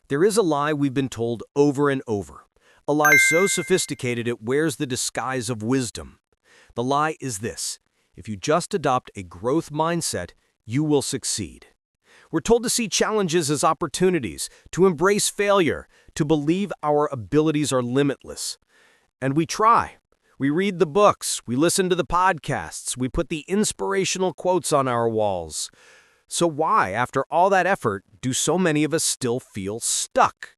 There is a lie we've been told over and over. A lie so sophisticated it wears the disguise of wisdom. The lie is this: if you just adopt a growth mindset, you will succeed. We're told to see challenges as opportunities, to embrace failure, to believe our abilities are limitless. And we try. We read the books, we listen to the podcasts, we put the inspirational quotes on our walls. So why, after all that effort, do so many of us still feel stuck?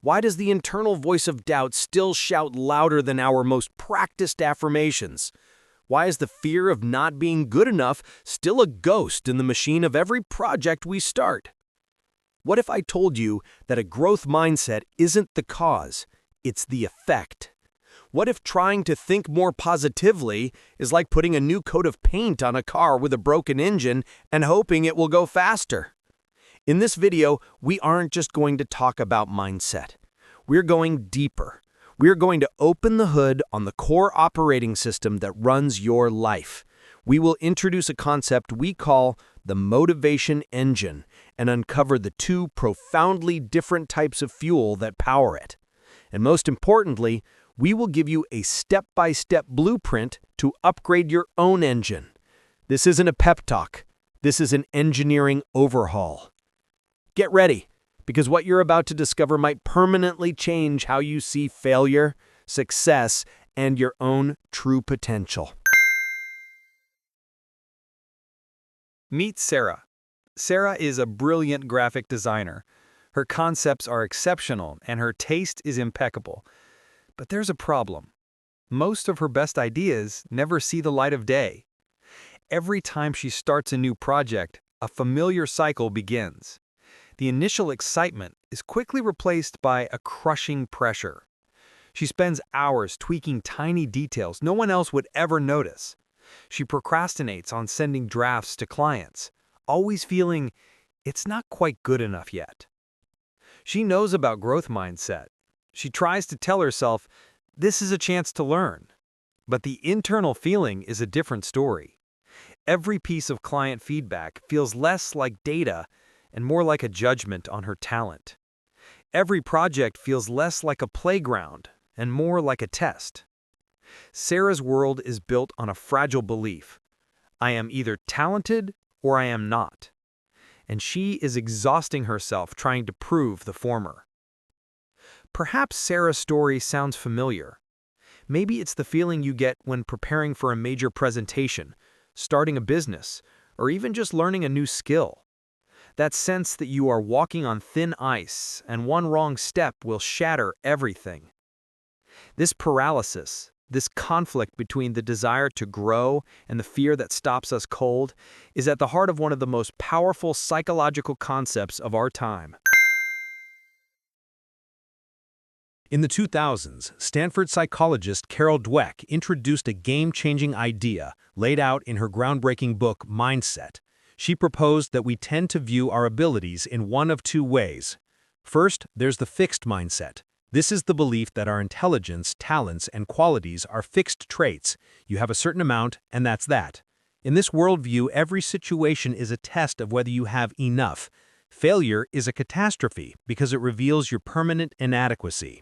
Why does the internal voice of doubt still shout louder than our most practiced affirmations? Why is the fear of not being good enough still a ghost in the machine of every project we start? What if I told you that a growth mindset isn't the cause, it's the effect? What if trying to think more positively is like putting a new coat of paint on a car with a broken engine and hoping it will go faster? In this video, we aren't just going to talk about mindset. We're going deeper. We're going to open the hood on the core operating system that runs your life. We will introduce a concept we call the motivation engine and uncover the two profoundly different types of fuel that power it. And most importantly, we will give you a step-by-step blueprint to upgrade your own engine. This isn't a pep talk. This is an engineering overhaul. Get ready, because what you're about to discover might permanently change how you see failure, success, and your own true potential. Meet Sarah. Sarah is a brilliant graphic designer. Her concepts are exceptional and her taste is impeccable. But there's a problem. Most of her best ideas never see the light of day. Every time she starts a new project, a familiar cycle begins. The initial excitement is quickly replaced by a crushing pressure. She spends hours tweaking tiny details no one else would ever notice. She procrastinates on sending drafts to clients, always feeling it's not quite good enough yet. She knows about growth mindset. She tries to tell herself, this is a chance to learn. But the internal feeling is a different story. Every piece of client feedback feels less like data and more like a judgment on her talent. Every project feels less like a playground and more like a test. Sarah's world is built on a fragile belief. I am either talented or I am not. And she is exhausting herself trying to prove the former. Perhaps Sarah's story sounds familiar. Maybe it's the feeling you get when preparing for a major presentation, starting a business, or even just learning a new skill. That sense that you are walking on thin ice and one wrong step will shatter everything. This paralysis, this conflict between the desire to grow and the fear that stops us cold, is at the heart of one of the most powerful psychological concepts of our time. In the 2000s, Stanford psychologist Carol Dweck introduced a game-changing idea laid out in her groundbreaking book, Mindset. She proposed that we tend to view our abilities in one of two ways. First, there's the fixed mindset. This is the belief that our intelligence, talents, and qualities are fixed traits. You have a certain amount, and that's that. In this worldview, every situation is a test of whether you have enough. Failure is a catastrophe because it reveals your permanent inadequacy.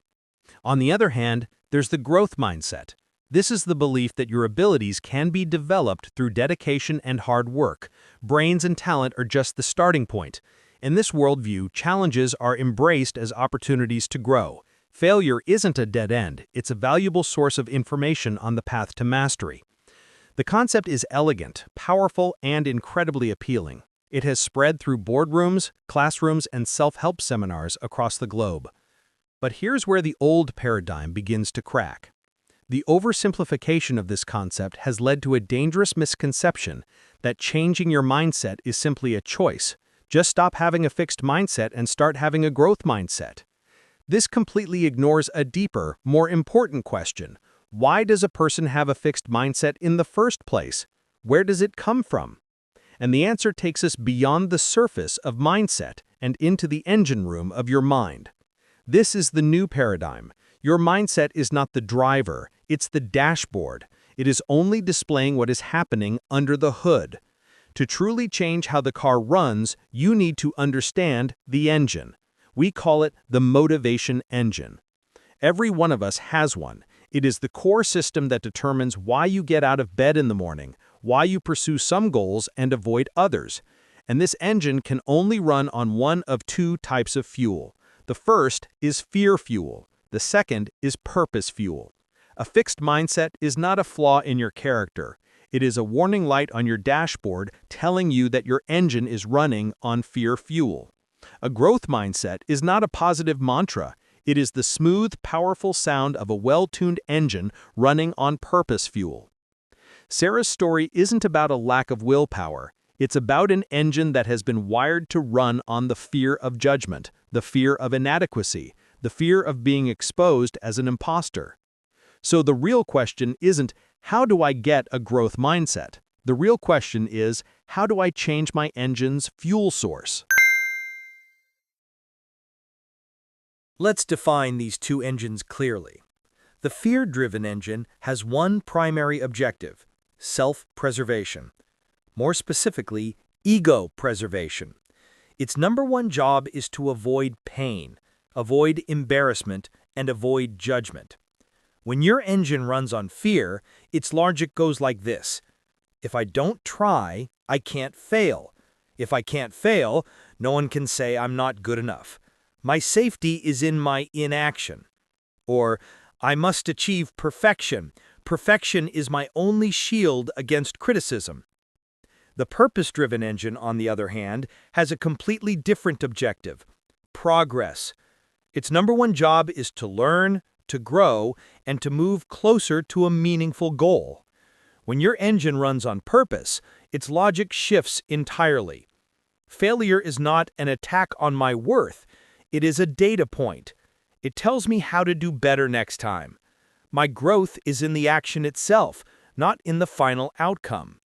On the other hand, there's the growth mindset. This is the belief that your abilities can be developed through dedication and hard work. Brains and talent are just the starting point. In this worldview, challenges are embraced as opportunities to grow. Failure isn't a dead end, it's a valuable source of information on the path to mastery. The concept is elegant, powerful, and incredibly appealing. It has spread through boardrooms, classrooms, and self-help seminars across the globe. But here's where the old paradigm begins to crack. The oversimplification of this concept has led to a dangerous misconception that changing your mindset is simply a choice. Just stop having a fixed mindset and start having a growth mindset. This completely ignores a deeper, more important question. Why does a person have a fixed mindset in the first place? Where does it come from? And the answer takes us beyond the surface of mindset and into the engine room of your mind. This is the new paradigm. Your mindset is not the driver, it's the dashboard. It is only displaying what is happening under the hood. To truly change how the car runs, you need to understand the engine. We call it the motivation engine. Every one of us has one. It is the core system that determines why you get out of bed in the morning, why you pursue some goals and avoid others. And this engine can only run on one of two types of fuel. The first is fear fuel. The second is purpose fuel. A fixed mindset is not a flaw in your character. It is a warning light on your dashboard telling you that your engine is running on fear fuel. A growth mindset is not a positive mantra. It is the smooth, powerful sound of a well-tuned engine running on purpose fuel. Sarah's story isn't about a lack of willpower. It's about an engine that has been wired to run on the fear of judgment, the fear of inadequacy, the fear of being exposed as an imposter. So the real question isn't, how do I get a growth mindset? The real question is, how do I change my engine's fuel source? Let's define these two engines clearly. The fear-driven engine has one primary objective: self-preservation. More specifically, ego preservation. Its number one job is to avoid pain, avoid embarrassment, and avoid judgment. When your engine runs on fear, its logic goes like this: if I don't try, I can't fail. If I can't fail, no one can say I'm not good enough. My safety is in my inaction. Or, I must achieve perfection. Perfection is my only shield against criticism. The purpose-driven engine, on the other hand, has a completely different objective: progress. Its number one job is to learn, to grow, and to move closer to a meaningful goal. When your engine runs on purpose, its logic shifts entirely. Failure is not an attack on my worth. It is a data point. It tells me how to do better next time. My growth is in the action itself, not in the final outcome.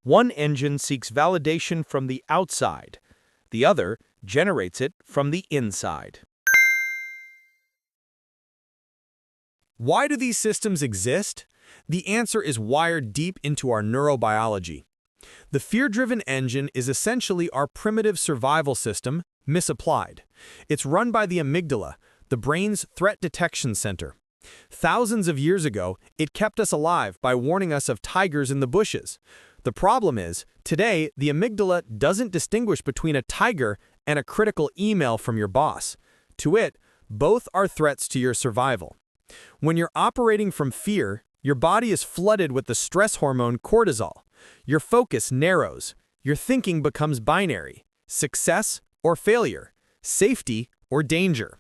One engine seeks validation from the outside. The other generates it from the inside. Why do these systems exist? The answer is wired deep into our neurobiology. The fear-driven engine is essentially our primitive survival system, misapplied. It's run by the amygdala, the brain's threat detection center. Thousands of years ago, it kept us alive by warning us of tigers in the bushes. The problem is, today, the amygdala doesn't distinguish between a tiger and a critical email from your boss. To it, both are threats to your survival. When you're operating from fear, your body is flooded with the stress hormone cortisol. Your focus narrows. Your thinking becomes binary: success or failure, safety or danger.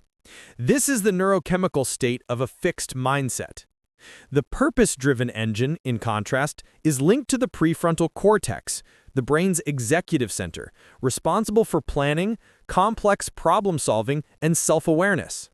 This is the neurochemical state of a fixed mindset. The purpose-driven engine, in contrast, is linked to the prefrontal cortex, the brain's executive center, responsible for planning, complex problem-solving, and self-awareness.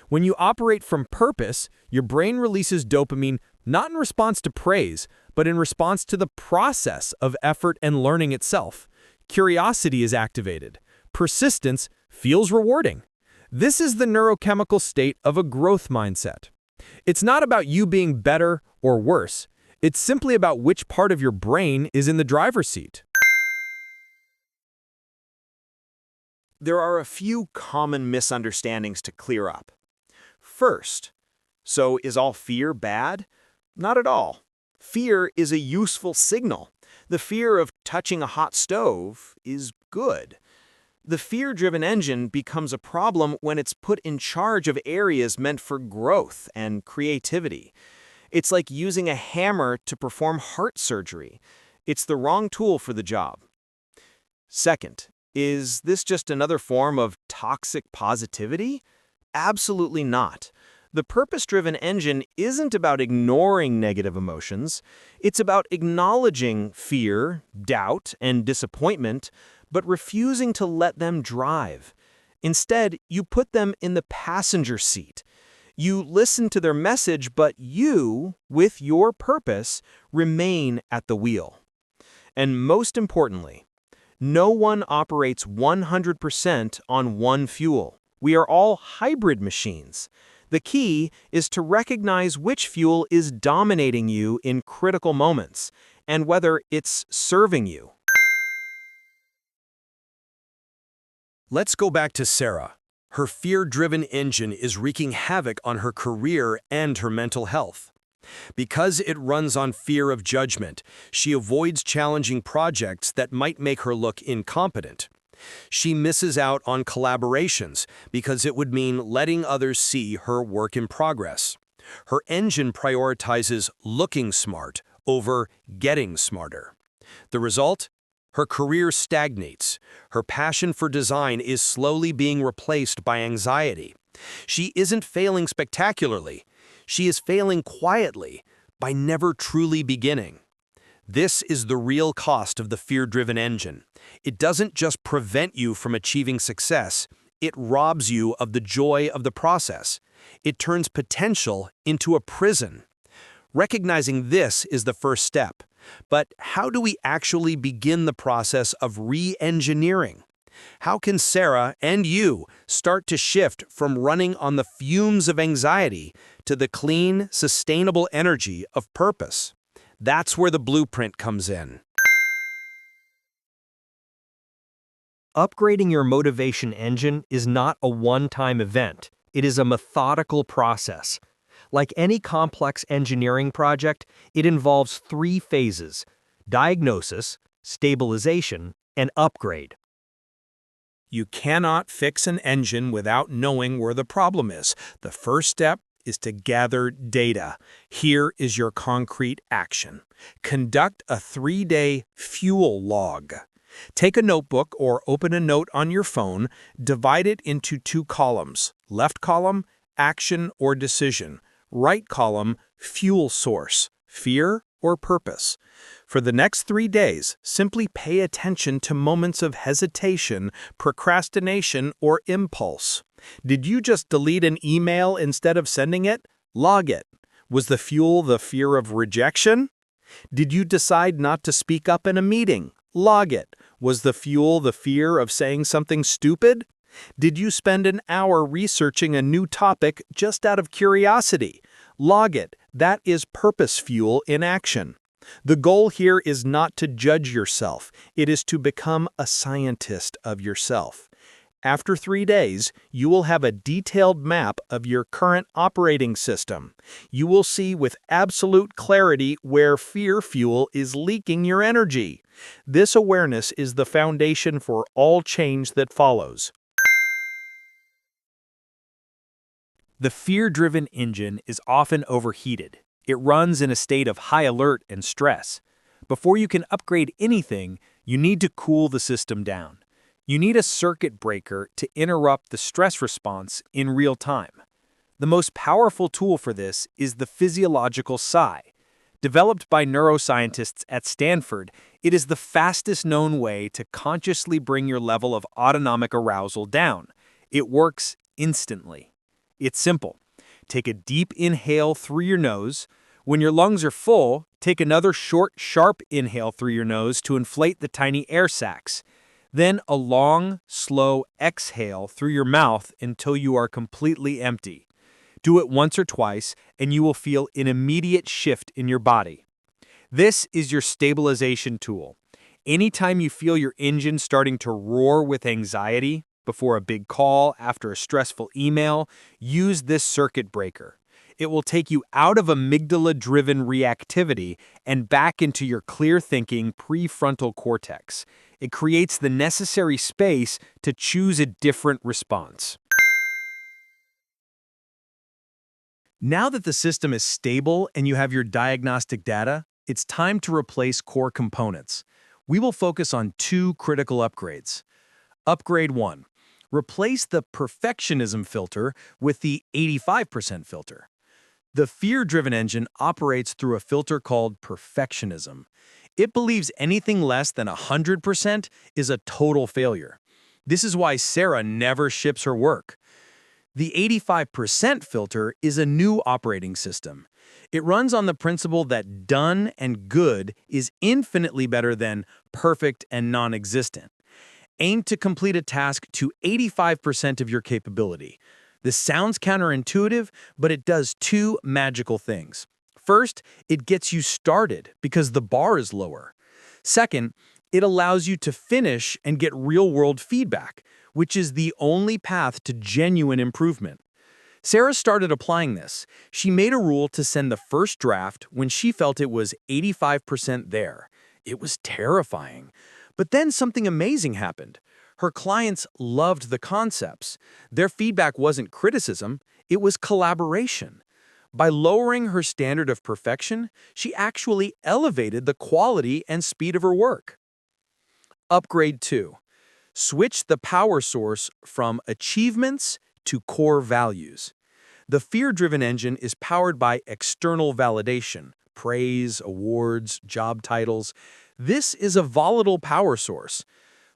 When you operate from purpose, your brain releases dopamine not in response to praise, but in response to the process of effort and learning itself. Curiosity is activated. Persistence feels rewarding. This is the neurochemical state of a growth mindset. It's not about you being better or worse. It's simply about which part of your brain is in the driver's seat. There are a few common misunderstandings to clear up. First, so is all fear bad? Not at all. Fear is a useful signal. The fear of touching a hot stove is good. The fear-driven engine becomes a problem when it's put in charge of areas meant for growth and creativity. It's like using a hammer to perform heart surgery. It's the wrong tool for the job. Second, is this just another form of toxic positivity? Absolutely not. The purpose-driven engine isn't about ignoring negative emotions. It's about acknowledging fear, doubt, and disappointment, but refusing to let them drive. Instead, you put them in the passenger seat. You listen to their message, but you, with your purpose, remain at the wheel. And most importantly, no one operates 100% on one fuel. We are all hybrid machines. The key is to recognize which fuel is dominating you in critical moments, and whether it's serving you. Let's go back to Sarah. Her fear-driven engine is wreaking havoc on her career and her mental health. Because it runs on fear of judgment, she avoids challenging projects that might make her look incompetent. She misses out on collaborations because it would mean letting others see her work in progress. Her engine prioritizes looking smart over getting smarter. The result? Her career stagnates. Her passion for design is slowly being replaced by anxiety. She isn't failing spectacularly. She is failing quietly by never truly beginning. This is the real cost of the fear-driven engine. It doesn't just prevent you from achieving success, it robs you of the joy of the process. It turns potential into a prison. Recognizing this is the first step. But how do we actually begin the process of re-engineering? How can Sarah and you start to shift from running on the fumes of anxiety to the clean, sustainable energy of purpose? That's where the blueprint comes in. Upgrading your motivation engine is not a one-time event. It is a methodical process. Like any complex engineering project, it involves 3 phases: diagnosis, stabilization, and upgrade. You cannot fix an engine without knowing where the problem is. The first step is to gather data. Here is your concrete action. Conduct a 3-day fuel log. Take a notebook or open a note on your phone, divide it into 2 columns. Left column, action or decision. Right column, fuel source, fear or purpose. For the next 3 days, simply pay attention to moments of hesitation, procrastination, or impulse. Did you just delete an email instead of sending it? Log it. Was the fuel the fear of rejection? Did you decide not to speak up in a meeting? Log it. Was the fuel the fear of saying something stupid? Did you spend an hour researching a new topic just out of curiosity? Log it. That is purpose fuel in action. The goal here is not to judge yourself. It is to become a scientist of yourself. After 3 days, you will have a detailed map of your current operating system. You will see with absolute clarity where fear fuel is leaking your energy. This awareness is the foundation for all change that follows. The fear-driven engine is often overheated. It runs in a state of high alert and stress. Before you can upgrade anything, you need to cool the system down. You need a circuit breaker to interrupt the stress response in real time. The most powerful tool for this is the physiological sigh. Developed by neuroscientists at Stanford, it is the fastest known way to consciously bring your level of autonomic arousal down. It works instantly. It's simple. Take a deep inhale through your nose. When your lungs are full, take another short, sharp inhale through your nose to inflate the tiny air sacs. Then a long, slow exhale through your mouth until you are completely empty. Do it once or twice, and you will feel an immediate shift in your body. This is your stabilization tool. Anytime you feel your engine starting to roar with anxiety, before a big call, after a stressful email, use this circuit breaker. It will take you out of amygdala-driven reactivity and back into your clear-thinking prefrontal cortex. It creates the necessary space to choose a different response. Now that the system is stable and you have your diagnostic data, it's time to replace core components. We will focus on 2 critical upgrades. Upgrade 1. Replace the perfectionism filter with the 85% filter. The fear-driven engine operates through a filter called perfectionism. It believes anything less than 100% is a total failure. This is why Sarah never ships her work. The 85% filter is a new operating system. It runs on the principle that done and good is infinitely better than perfect and non-existent. Aim to complete a task to 85% of your capability. This sounds counterintuitive, but it does 2 magical things. First, it gets you started because the bar is lower. Second, it allows you to finish and get real-world feedback. which is the only path to genuine improvement. Sarah started applying this. She made a rule to send the first draft when she felt it was 85% there. It was terrifying. But then something amazing happened. Her clients loved the concepts. Their feedback wasn't criticism, it was collaboration. By lowering her standard of perfection, she actually elevated the quality and speed of her work. Upgrade 2. Switch the power source from achievements to core values. The fear-driven engine is powered by external validation, praise, awards, job titles. This is a volatile power source.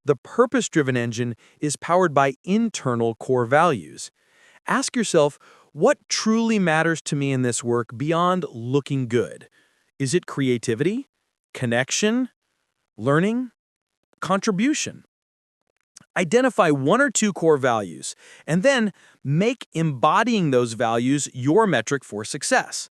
The purpose-driven engine is powered by internal core values. Ask yourself, what truly matters to me in this work beyond looking good? Is it creativity, connection, learning, contribution? Identify 1 or 2 core values, and then make embodying those values your metric for success.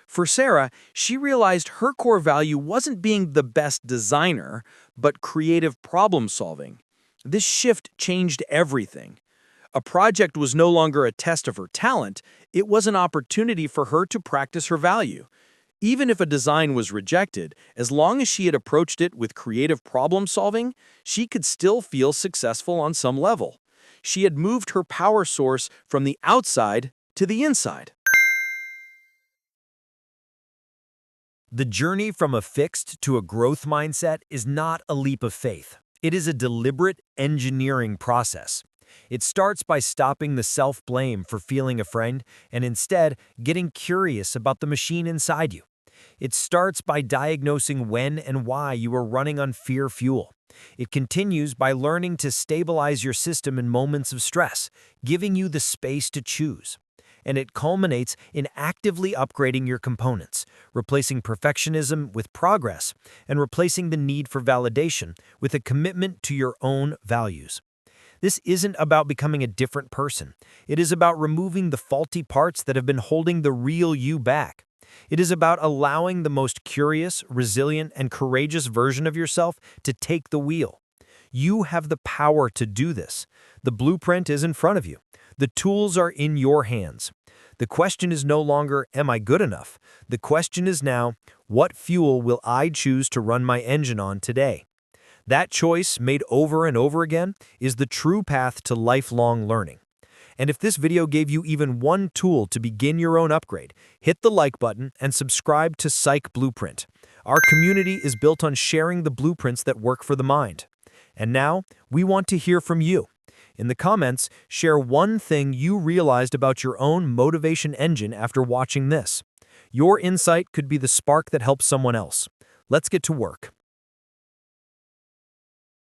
For Sarah, she realized her core value wasn't being the best designer, but creative problem solving. This shift changed everything. A project was no longer a test of her talent, it was an opportunity for her to practice her value. Even if a design was rejected, as long as she had approached it with creative problem solving, she could still feel successful on some level. She had moved her power source from the outside to the inside. The journey from a fixed to a growth mindset is not a leap of faith. It is a deliberate engineering process. It starts by stopping the self-blame for feeling afraid and instead getting curious about the machine inside you. It starts by diagnosing when and why you are running on fear fuel. It continues by learning to stabilize your system in moments of stress, giving you the space to choose. And it culminates in actively upgrading your components, replacing perfectionism with progress, and replacing the need for validation with a commitment to your own values. This isn't about becoming a different person. It is about removing the faulty parts that have been holding the real you back. It is about allowing the most curious, resilient, and courageous version of yourself to take the wheel. You have the power to do this. The blueprint is in front of you. The tools are in your hands. The question is no longer, am I good enough? The question is now, what fuel will I choose to run my engine on today? That choice, made over and over again, is the true path to lifelong learning. And if this video gave you even one tool to begin your own upgrade, hit the like button and subscribe to Psych Blueprint. Our community is built on sharing the blueprints that work for the mind. And now, we want to hear from you. In the comments, share one thing you realized about your own motivation engine after watching this. Your insight could be the spark that helps someone else. Let's get to work.